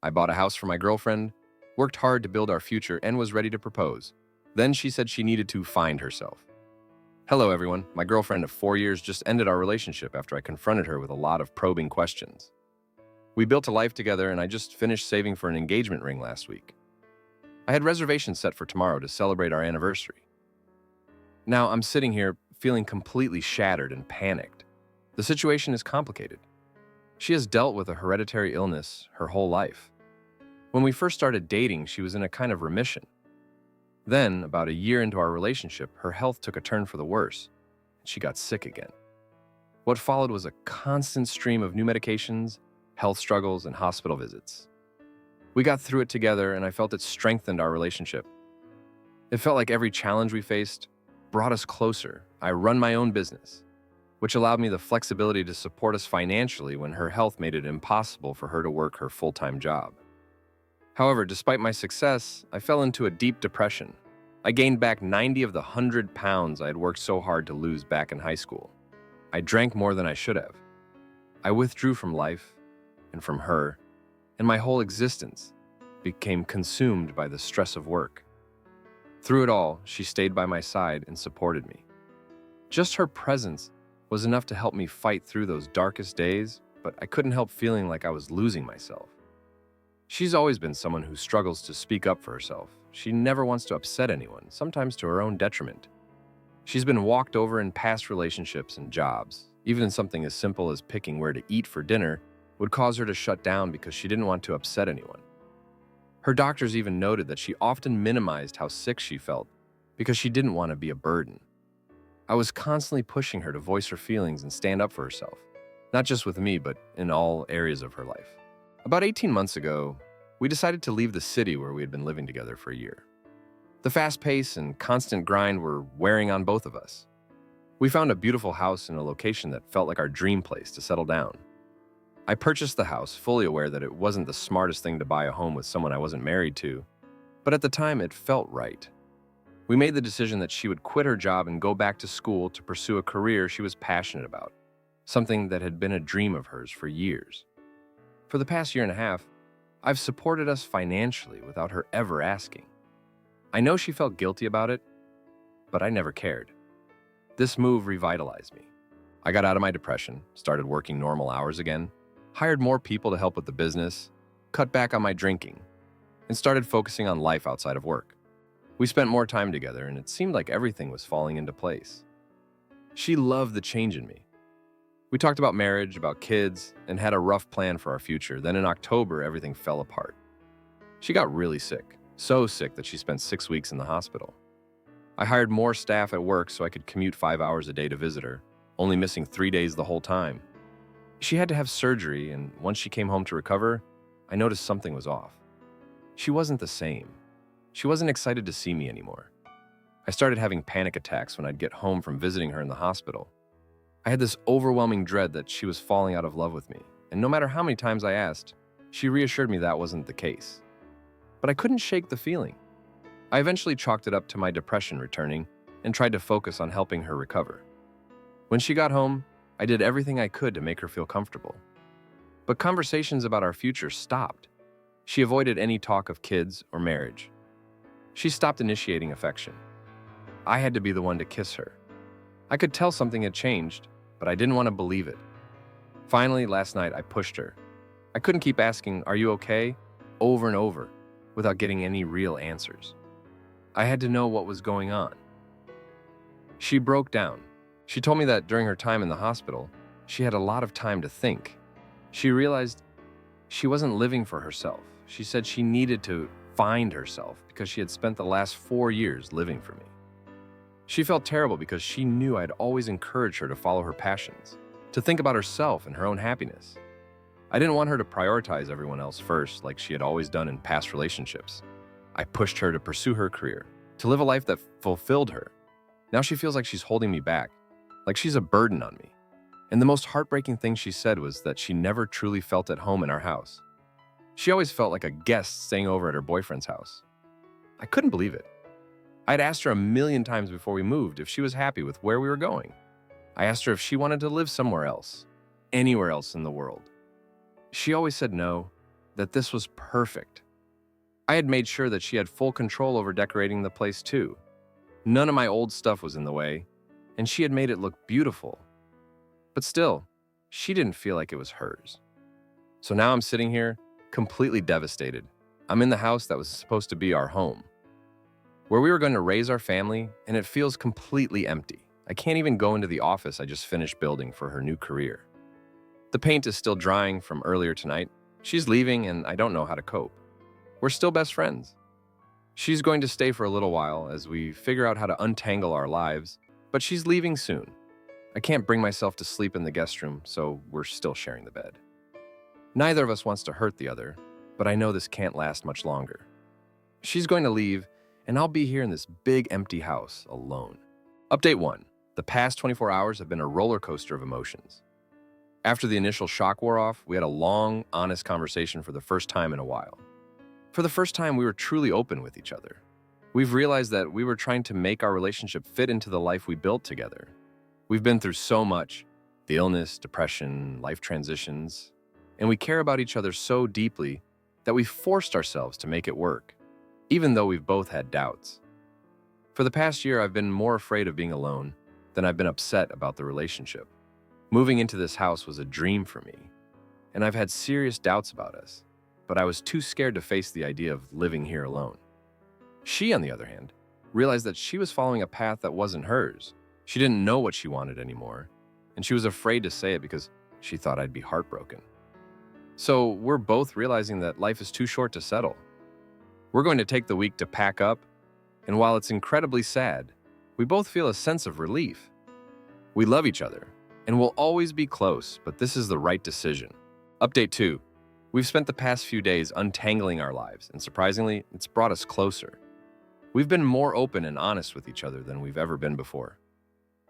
I bought a house for my girlfriend, worked hard to build our future, and was ready to propose. Then she said she needed to find herself. Hello, everyone. My girlfriend of 4 years just ended our relationship after I confronted her with a lot of probing questions. We built a life together, and I just finished saving for an engagement ring last week. I had reservations set for tomorrow to celebrate our anniversary. Now I'm sitting here feeling completely shattered and panicked. The situation is complicated. She has dealt with a hereditary illness her whole life. When we first started dating, she was in a kind of remission. Then, about a year into our relationship, her health took a turn for the worse, and she got sick again. What followed was a constant stream of new medications, health struggles, and hospital visits. We got through it together, and I felt it strengthened our relationship. It felt like every challenge we faced brought us closer. I run my own business, which allowed me the flexibility to support us financially when her health made it impossible for her to work her full-time job. However, despite my success, I fell into a deep depression. I gained back 90 of the 100 pounds I had worked so hard to lose back in high school. I drank more than I should have. I withdrew from life and from her, and my whole existence became consumed by the stress of work. Through it all, she stayed by my side and supported me. Just her presence was enough to help me fight through those darkest days, but I couldn't help feeling like I was losing myself. She's always been someone who struggles to speak up for herself. She never wants to upset anyone, sometimes to her own detriment. She's been walked over in past relationships and jobs. Even something as simple as picking where to eat for dinner would cause her to shut down because she didn't want to upset anyone. Her doctors even noted that she often minimized how sick she felt because she didn't want to be a burden. I was constantly pushing her to voice her feelings and stand up for herself, not just with me, but in all areas of her life. About 18 months ago, we decided to leave the city where we had been living together for a year. The fast pace and constant grind were wearing on both of us. We found a beautiful house in a location that felt like our dream place to settle down. I purchased the house, fully aware that it wasn't the smartest thing to buy a home with someone I wasn't married to, but at the time it felt right. We made the decision that she would quit her job and go back to school to pursue a career she was passionate about, something that had been a dream of hers for years. For the past year and a half, I've supported us financially without her ever asking. I know she felt guilty about it, but I never cared. This move revitalized me. I got out of my depression, started working normal hours again, hired more people to help with the business, cut back on my drinking, and started focusing on life outside of work. We spent more time together, and it seemed like everything was falling into place. She loved the change in me. We talked about marriage, about kids, and had a rough plan for our future. Then in October, everything fell apart. She got really sick, so sick that she spent 6 weeks in the hospital. I hired more staff at work so I could commute 5 hours a day to visit her, only missing 3 days the whole time. She had to have surgery, and once she came home to recover, I noticed something was off. She wasn't the same. She wasn't excited to see me anymore. I started having panic attacks when I'd get home from visiting her in the hospital. I had this overwhelming dread that she was falling out of love with me, and no matter how many times I asked, she reassured me that wasn't the case. But I couldn't shake the feeling. I eventually chalked it up to my depression returning and tried to focus on helping her recover. When she got home, I did everything I could to make her feel comfortable. But conversations about our future stopped. She avoided any talk of kids or marriage. She stopped initiating affection. I had to be the one to kiss her. I could tell something had changed, but I didn't want to believe it. Finally, last night, I pushed her. I couldn't keep asking, "Are you okay?" over and over without getting any real answers. I had to know what was going on. She broke down. She told me that during her time in the hospital, she had a lot of time to think. She realized she wasn't living for herself. She said she needed to find herself because she had spent the last 4 years living for me. She felt terrible because she knew I'd always encouraged her to follow her passions, to think about herself and her own happiness. I didn't want her to prioritize everyone else first like she had always done in past relationships. I pushed her to pursue her career, to live a life that fulfilled her. Now she feels like she's holding me back, like she's a burden on me. And the most heartbreaking thing she said was that she never truly felt at home in our house. She always felt like a guest staying over at her boyfriend's house. I couldn't believe it. I'd asked her a million times before we moved if she was happy with where we were going. I asked her if she wanted to live somewhere else, anywhere else in the world. She always said no. that this was perfect. I had made sure that she had full control over decorating the place too. None of my old stuff was in the way, and she had made it look beautiful. But still, she didn't feel like it was hers. So now I'm sitting here, completely devastated. I'm in the house that was supposed to be our home, where we were going to raise our family, and it feels completely empty. I can't even go into the office I just finished building for her new career. The paint is still drying from earlier tonight. She's leaving, and I don't know how to cope. We're still best friends. She's going to stay for a little while as we figure out how to untangle our lives, but she's leaving soon. I can't bring myself to sleep in the guest room, so we're still sharing the bed. Neither of us wants to hurt the other, but I know this can't last much longer. She's going to leave, and I'll be here in this big empty house alone. Update 1. The past 24 hours have been a roller coaster of emotions. After the initial shock wore off, we had a long, honest conversation for the first time in a while. For the first time, we were truly open with each other. We've realized that we were trying to make our relationship fit into the life we built together. We've been through so much: the illness, depression, life transitions, and we care about each other so deeply that we forced ourselves to make it work, even though we've both had doubts. For the past year, I've been more afraid of being alone than I've been upset about the relationship. Moving into this house was a dream for me, and I've had serious doubts about us, but I was too scared to face the idea of living here alone. She, on the other hand, realized that she was following a path that wasn't hers. She didn't know what she wanted anymore, and she was afraid to say it because she thought I'd be heartbroken. So we're both realizing that life is too short to settle. We're going to take the week to pack up, and while it's incredibly sad, we both feel a sense of relief. We love each other, and we'll always be close, but this is the right decision. Update 2. We've spent the past few days untangling our lives, and surprisingly, it's brought us closer. We've been more open and honest with each other than we've ever been before.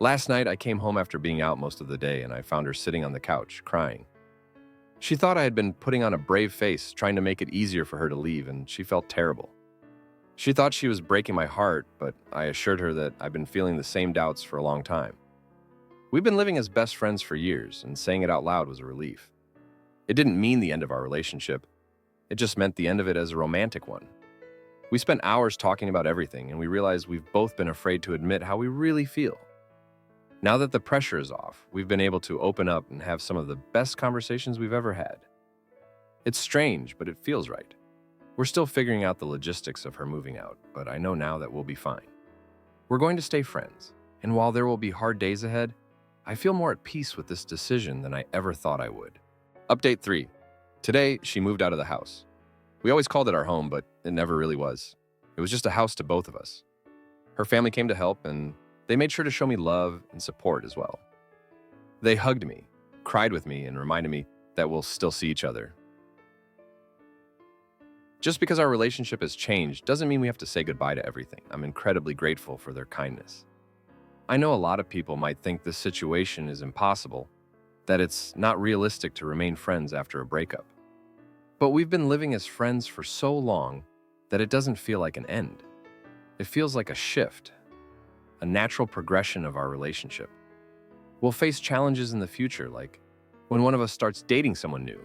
Last night, I came home after being out most of the day, and I found her sitting on the couch, crying. She thought I had been putting on a brave face, trying to make it easier for her to leave, and she felt terrible. She thought she was breaking my heart, but I assured her that I've been feeling the same doubts for a long time. We've been living as best friends for years, and saying it out loud was a relief. It didn't mean the end of our relationship. It just meant the end of it as a romantic one. We spent hours talking about everything, and we realized we've both been afraid to admit how we really feel. Now that the pressure is off, we've been able to open up and have some of the best conversations we've ever had. It's strange, but it feels right. We're still figuring out the logistics of her moving out, but I know now that we'll be fine. We're going to stay friends, and while there will be hard days ahead, I feel more at peace with this decision than I ever thought I would. Update 3. Today, she moved out of the house. We always called it our home, but it never really was. It was just a house to both of us. Her family came to help, and they made sure to show me love and support as well. They hugged me, cried with me, and reminded me that we'll still see each other. Just because our relationship has changed doesn't mean we have to say goodbye to everything. I'm incredibly grateful for their kindness. I know a lot of people might think this situation is impossible, that it's not realistic to remain friends after a breakup. But we've been living as friends for so long that it doesn't feel like an end. It feels like a shift, a natural progression of our relationship. We'll face challenges in the future, like when one of us starts dating someone new.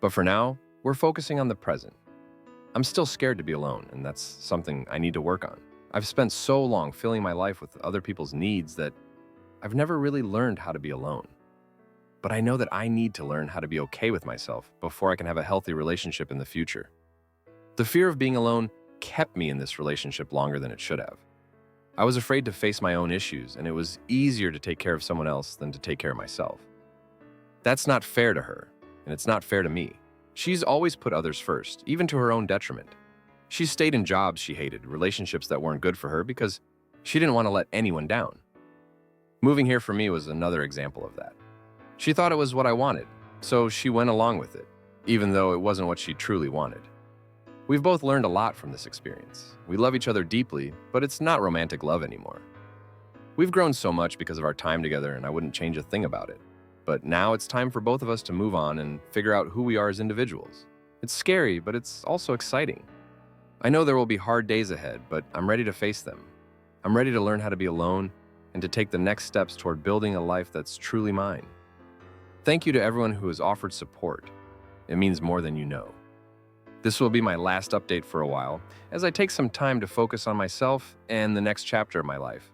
But for now, we're focusing on the present. I'm still scared to be alone, and that's something I need to work on. I've spent so long filling my life with other people's needs that I've never really learned how to be alone. But I know that I need to learn how to be okay with myself before I can have a healthy relationship in the future. The fear of being alone kept me in this relationship longer than it should have. I was afraid to face my own issues, and it was easier to take care of someone else than to take care of myself. That's not fair to her, and it's not fair to me. She's always put others first, even to her own detriment. She stayed in jobs she hated, relationships that weren't good for her because she didn't want to let anyone down. Moving here for me was another example of that. She thought it was what I wanted, so she went along with it, even though it wasn't what she truly wanted. We've both learned a lot from this experience. We love each other deeply, but it's not romantic love anymore. We've grown so much because of our time together, and I wouldn't change a thing about it. But now it's time for both of us to move on and figure out who we are as individuals. It's scary, but it's also exciting. I know there will be hard days ahead, but I'm ready to face them. I'm ready to learn how to be alone and to take the next steps toward building a life that's truly mine. Thank you to everyone who has offered support. It means more than you know. This will be my last update for a while, as I take some time to focus on myself and the next chapter of my life.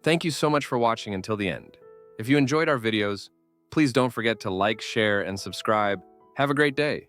Thank you so much for watching until the end. If you enjoyed our videos, please don't forget to like, share, and subscribe. Have a great day.